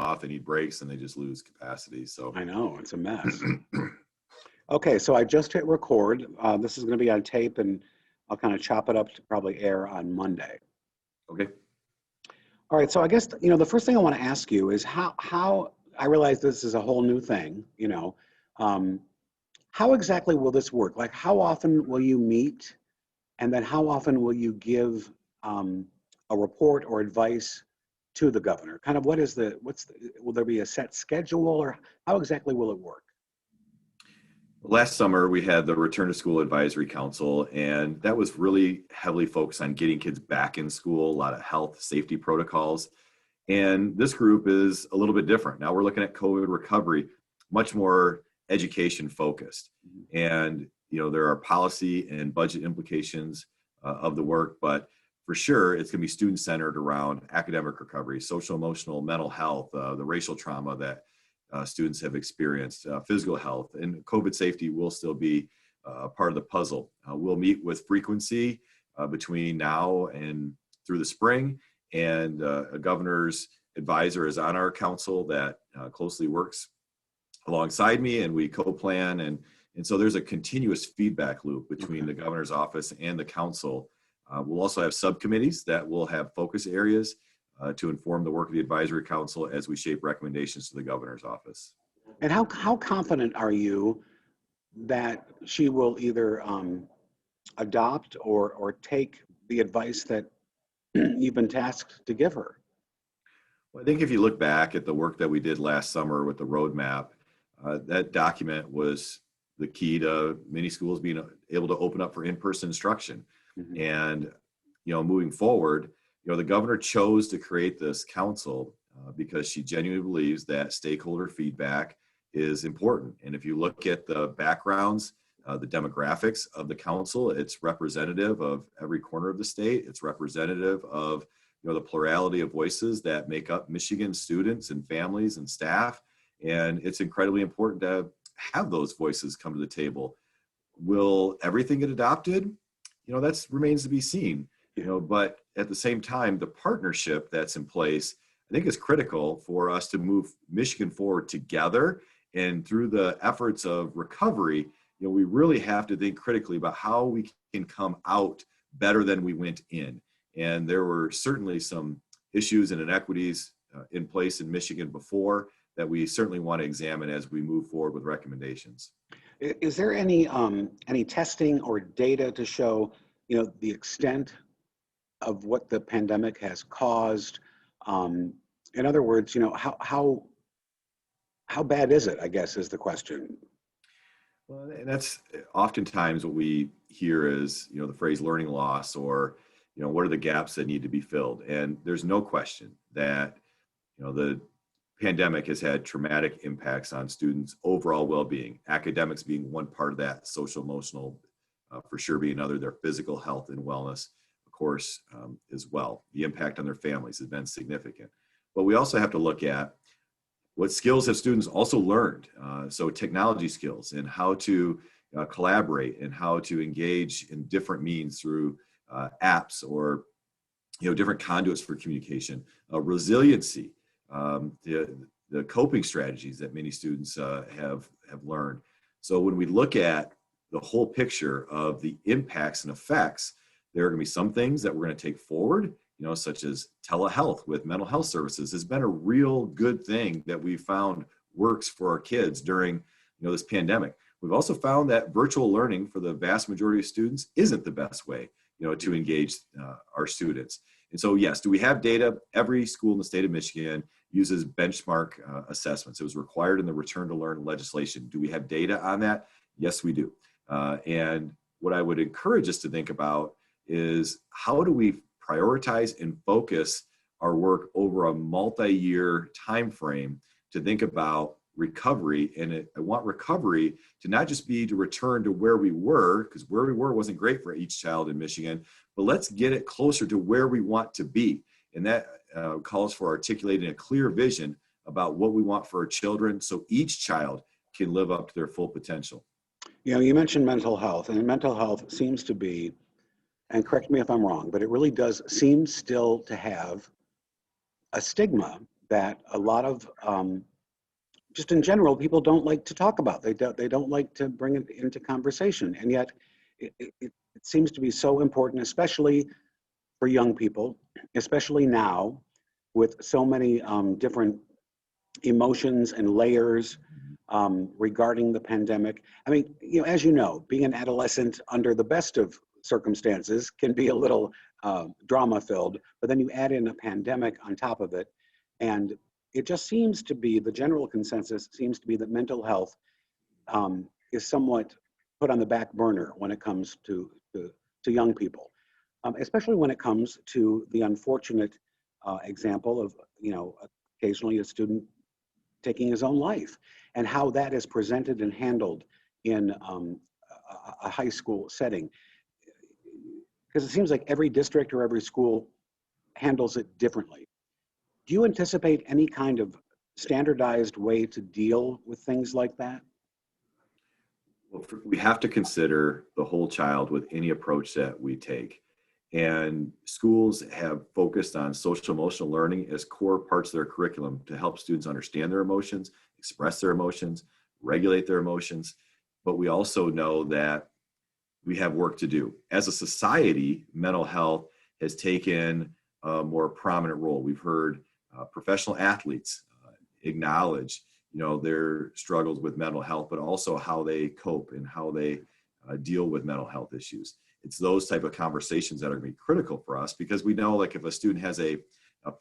off, they need breaks, and they just lose capacity. So I know, it's a mess. Okay, so I just hit record. This is going to be on tape, and I'll kind of chop it up to probably air on Monday. okay. All right, so I guess, the first thing I want to ask you is how I realize this is a whole new thing, how exactly will this work? Like, how often will you meet, and then how often will you give a report or advice to the governor? Kind of will there be a set schedule, or how exactly will it work? Last summer, we had the Return to School Advisory Council, and that was really heavily focused on getting kids back in school, a lot of health, safety protocols. And this group is a little bit different. Now we're looking at COVID recovery, much more education focused. And, there are policy and budget implications of the work, but for sure, it's going to be student-centered around academic recovery, social, emotional, mental health, the racial trauma that students have experienced, physical health, and COVID safety will still be part of the puzzle. We'll meet with frequency between now and through the spring, and a governor's advisor is on our council that closely works alongside me, and we co-plan, and so there's a continuous feedback loop between the governor's office and the council. We'll also have subcommittees that will have focus areas to inform the work of the advisory council as we shape recommendations to the governor's office. And how confident are you that she will either adopt or take the advice that you've been tasked to give her? Well, I think if you look back at the work that we did last summer with the roadmap, that document was the key to many schools being able to open up for in-person instruction. Mm-hmm. And, moving forward, the governor chose to create this council because she genuinely believes that stakeholder feedback is important. And if you look at the backgrounds, the demographics of the council, it's representative of every corner of the state. It's representative of the plurality of voices that make up Michigan students and families and staff. And it's incredibly important to have those voices come to the table. Will everything get adopted? That remains to be seen. But at the same time, the partnership that's in place, I think, is critical for us to move Michigan forward together. And through the efforts of recovery, we really have to think critically about how we can come out better than we went in. And there were certainly some issues and inequities in place in Michigan before that we certainly want to examine as we move forward with recommendations. Is there any testing or data to show, the extent of what the pandemic has caused? In other words, how bad is it, I guess, is the question. Well, and that's oftentimes what we hear is, the phrase learning loss, or, what are the gaps that need to be filled? And there's no question that, the pandemic has had traumatic impacts on students' overall well-being, academics being one part of that, social, emotional, for sure being another, their physical health and wellness, of course, as well. The impact on their families has been significant. But we also have to look at what skills have students also learned. So technology skills and how to collaborate and how to engage in different means through apps or different conduits for communication, resiliency, the coping strategies that many students have learned. So when we look at the whole picture of the impacts and effects, there are going to be some things that we're going to take forward, such as telehealth with mental health services has been a real good thing that we found works for our kids during this pandemic. We've also found that virtual learning for the vast majority of students isn't the best way to engage our students. And so, yes, do we have data? Every school in the state of Michigan uses benchmark assessments. It was required in the Return to Learn legislation. Do we have data on that? Yes, we do. And what I would encourage us to think about is how do we prioritize and focus our work over a multi-year time frame to think about recovery. And I want recovery to not just be to return to where we were, because where we were wasn't great for each child in Michigan, but let's get it closer to where we want to be. And that calls for articulating a clear vision about what we want for our children so each child can live up to their full potential. You mentioned mental health, and mental health seems to be, and correct me if I'm wrong, but it really does seem still to have a stigma that a lot of, just in general, people don't like to talk about. They don't like to bring it into conversation. And yet it seems to be so important, especially for young people, especially now with so many different emotions and layers regarding the pandemic. I mean, as you know, being an adolescent under the best of circumstances can be a little drama filled, but then you add in a pandemic on top of it. And it just seems to be, the general consensus seems to be that mental health is somewhat put on the back burner when it comes to young people, especially when it comes to the unfortunate example of, occasionally a student taking his own life, and how that is presented and handled in a high school setting. Because it seems like every district or every school handles it differently. Do you anticipate any kind of standardized way to deal with things like that? Well, we have to consider the whole child with any approach that we take. And schools have focused on social emotional learning as core parts of their curriculum to help students understand their emotions, express their emotions, regulate their emotions. But we also know that we have work to do. As a society, mental health has taken a more prominent role. We've heard professional athletes acknowledge, their struggles with mental health, but also how they cope and how they deal with mental health issues. It's those type of conversations that are going to be critical for us, because we know, like, if a student has a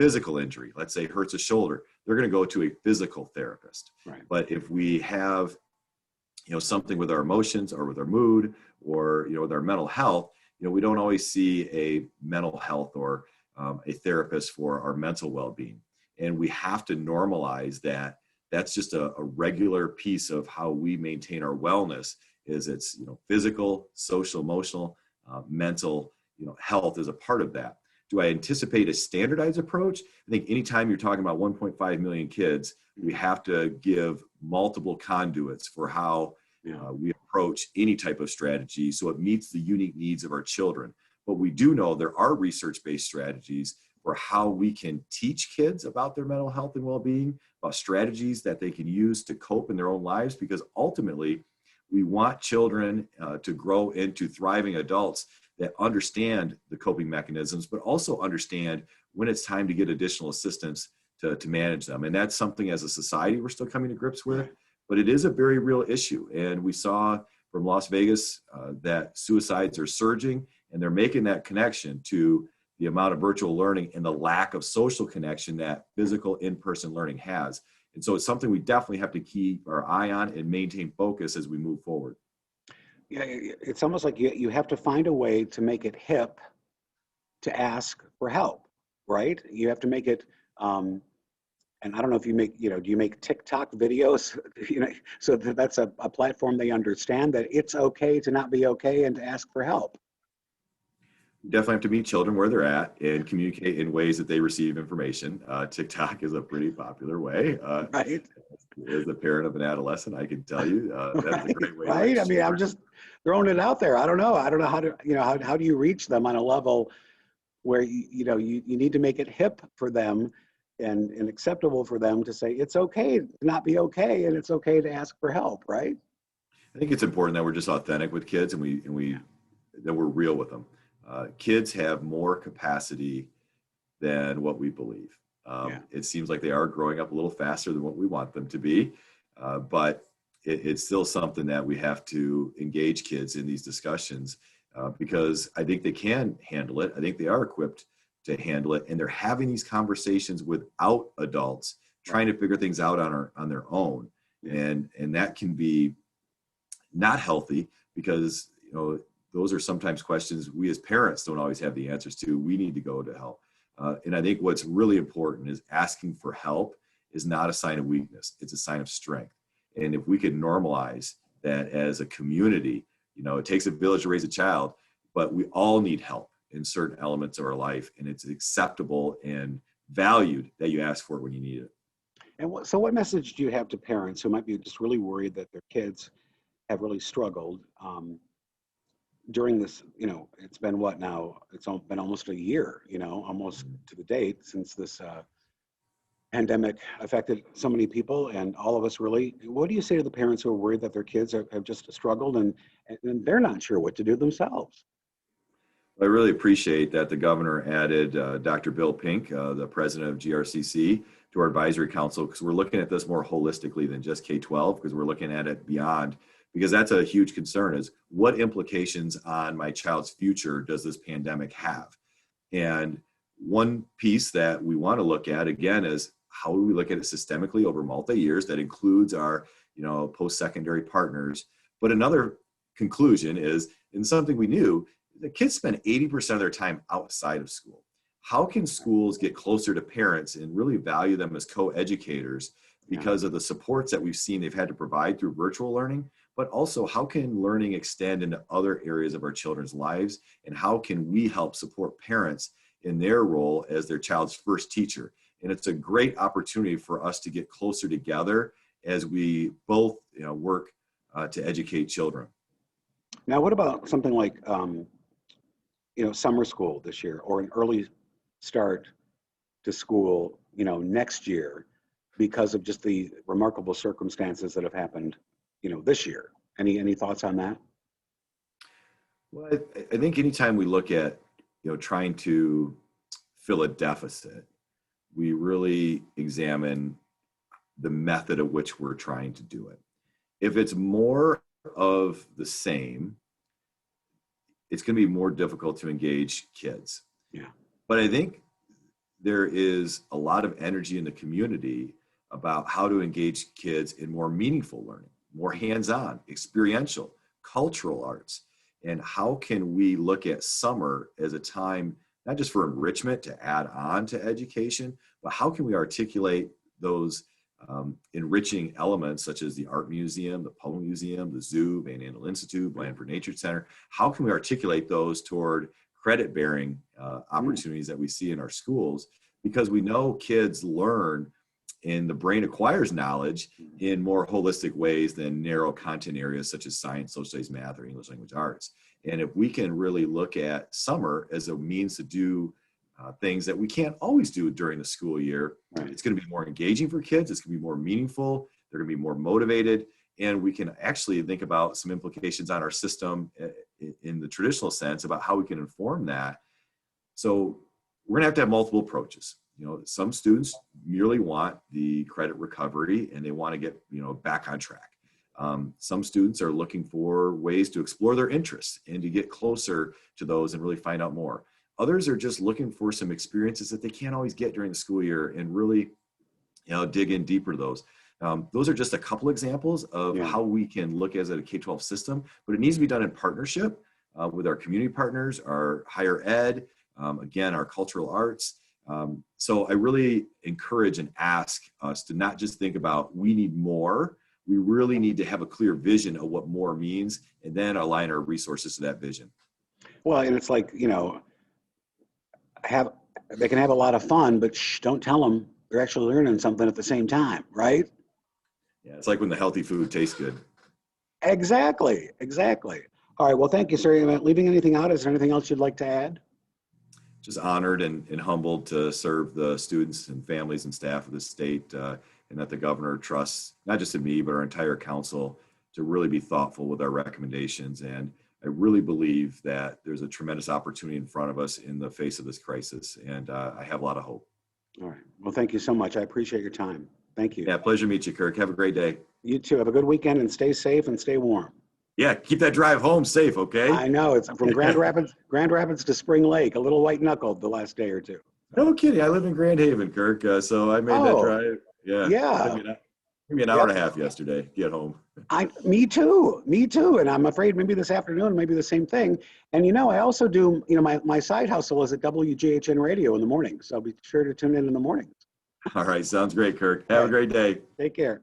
physical injury, let's say hurts a shoulder, they're going to go to a physical therapist. Right. But if we have, something with our emotions or with our mood or, with our mental health, we don't always see a mental health or a therapist for our mental well-being. And we have to normalize that. That's just a regular piece of how we maintain our wellness. Is it's physical, social, emotional, mental, health is a part of that. Do I anticipate a standardized approach? I think anytime you're talking about 1.5 million kids, we have to give multiple conduits for how we approach any type of strategy so it meets the unique needs of our children. But we do know there are research-based strategies for how we can teach kids about their mental health and well-being, about strategies that they can use to cope in their own lives, because ultimately we want children to grow into thriving adults that understand the coping mechanisms, but also understand when it's time to get additional assistance to manage them. And that's something as a society we're still coming to grips with, but it is a very real issue. And we saw from Las Vegas that suicides are surging, and they're making that connection to the amount of virtual learning and the lack of social connection that physical in-person learning has. And so it's something we definitely have to keep our eye on and maintain focus as we move forward. Yeah, it's almost like you have to find a way to make it hip to ask for help, right? You have to make it, and I don't know if you make, do you make TikTok videos, so that's a platform they understand that it's okay to not be okay and to ask for help. You definitely have to meet children where they're at and communicate in ways that they receive information. TikTok is a pretty popular way. Right. As a parent of an adolescent, I can tell you that's a great way. Right. I mean, I'm just throwing it out there. I don't know how to, how do you reach them on a level where you need to make it hip for them and acceptable for them to say it's okay to not be okay, and it's okay to ask for help, right? I think it's important that we're just authentic with kids, and that we're real with them. Kids have more capacity than what we believe. It seems like they are growing up a little faster than what we want them to be, but it's still something that we have to engage kids in these discussions because I think they can handle it. I think they are equipped to handle it, and they're having these conversations without adults trying to figure things out on their own, and that can be not healthy because those are sometimes questions we as parents don't always have the answers to. We need to go to help. And I think what's really important is asking for help is not a sign of weakness. It's a sign of strength. And if we could normalize that as a community, it takes a village to raise a child, but we all need help in certain elements of our life. And it's acceptable and valued that you ask for it when you need it. And so what message do you have to parents who might be just really worried that their kids have really struggled during this, it's been what now? It's been almost a year, almost to the date since this pandemic affected so many people and all of us really. What do you say to the parents who are worried that their kids have just struggled and they're not sure what to do themselves? I really appreciate that the governor added Dr. Bill Pink, the president of GRCC, to our advisory council, because we're looking at this more holistically than just K-12, because we're looking at it beyond, because that's a huge concern, is what implications on my child's future does this pandemic have? And one piece that we want to look at, again, is how do we look at it systemically over multi-years that includes our, post-secondary partners. But another conclusion is, and something we knew, the kids spend 80% of their time outside of school. How can schools get closer to parents and really value them as co-educators because of the supports that we've seen they've had to provide through virtual learning, but also how can learning extend into other areas of our children's lives, and how can we help support parents in their role as their child's first teacher? And it's a great opportunity for us to get closer together as we both work to educate children. Now, what about something like summer school this year, or an early start to school, next year, because of just the remarkable circumstances that have happened, this year? Any thoughts on that? Well, I think anytime we look at, trying to fill a deficit, we really examine the method of which we're trying to do it. If it's more of the same, it's going to be more difficult to engage kids. Yeah. But I think there is a lot of energy in the community about how to engage kids in more meaningful learning, more hands-on, experiential, cultural arts. And how can we look at summer as a time, not just for enrichment to add on to education, but how can we articulate those enriching elements such as the art museum, the poem museum, the zoo, Van Andel Institute, Blandford Nature Center? How can we articulate those toward credit-bearing opportunities that we see in our schools? Because we know kids learn and the brain acquires knowledge in more holistic ways than narrow content areas such as science, social studies, math, or English language arts. And if we can really look at summer as a means to do things that we can't always do during the school year, Right. It's going to be more engaging for kids. It's going to be more meaningful. They're going to be more motivated. And we can actually think about some implications on our system in the traditional sense about how we can inform that. So we're going to have multiple approaches. Some students merely want the credit recovery and they want to get, back on track. Some students are looking for ways to explore their interests and to get closer to those and really find out more. Others are just looking for some experiences that they can't always get during the school year and really, dig in deeper to those. Those are just a couple examples of how we can look as a K-12 system, but it needs to be done in partnership with our community partners, our higher ed, again, our cultural arts. So I really encourage and ask us to not just think about we need more. We really need to have a clear vision of what more means and then align our resources to that vision. Well, and it's like, they can have a lot of fun, but don't tell them they're actually learning something at the same time, right? Yeah, it's like when the healthy food tastes good. Exactly. All right, well, thank you, sir. Leaving anything out, is there anything else you'd like to add? Just honored and humbled to serve the students and families and staff of the state, and that the governor trusts not just in me, but our entire council to really be thoughtful with our recommendations. And I really believe that there's a tremendous opportunity in front of us in the face of this crisis. And I have a lot of hope. All right. Well, thank you so much. I appreciate your time. Thank you. Yeah, pleasure to meet you, Kirk. Have a great day. You too. Have a good weekend and stay safe and stay warm. Yeah, keep that drive home safe, okay? I know. It's from Grand Rapids to Spring Lake, a little white-knuckled the last day or two. No kidding. I live in Grand Haven, Kirk, so I made that drive. Yeah. Give me an hour and a half yesterday to get home. Me too. And I'm afraid maybe this afternoon, maybe the same thing. And I also do, my side hustle is at WGHN radio in the morning. So be sure to tune in the mornings. All right. Sounds great, Kirk. Have a great day. Take care.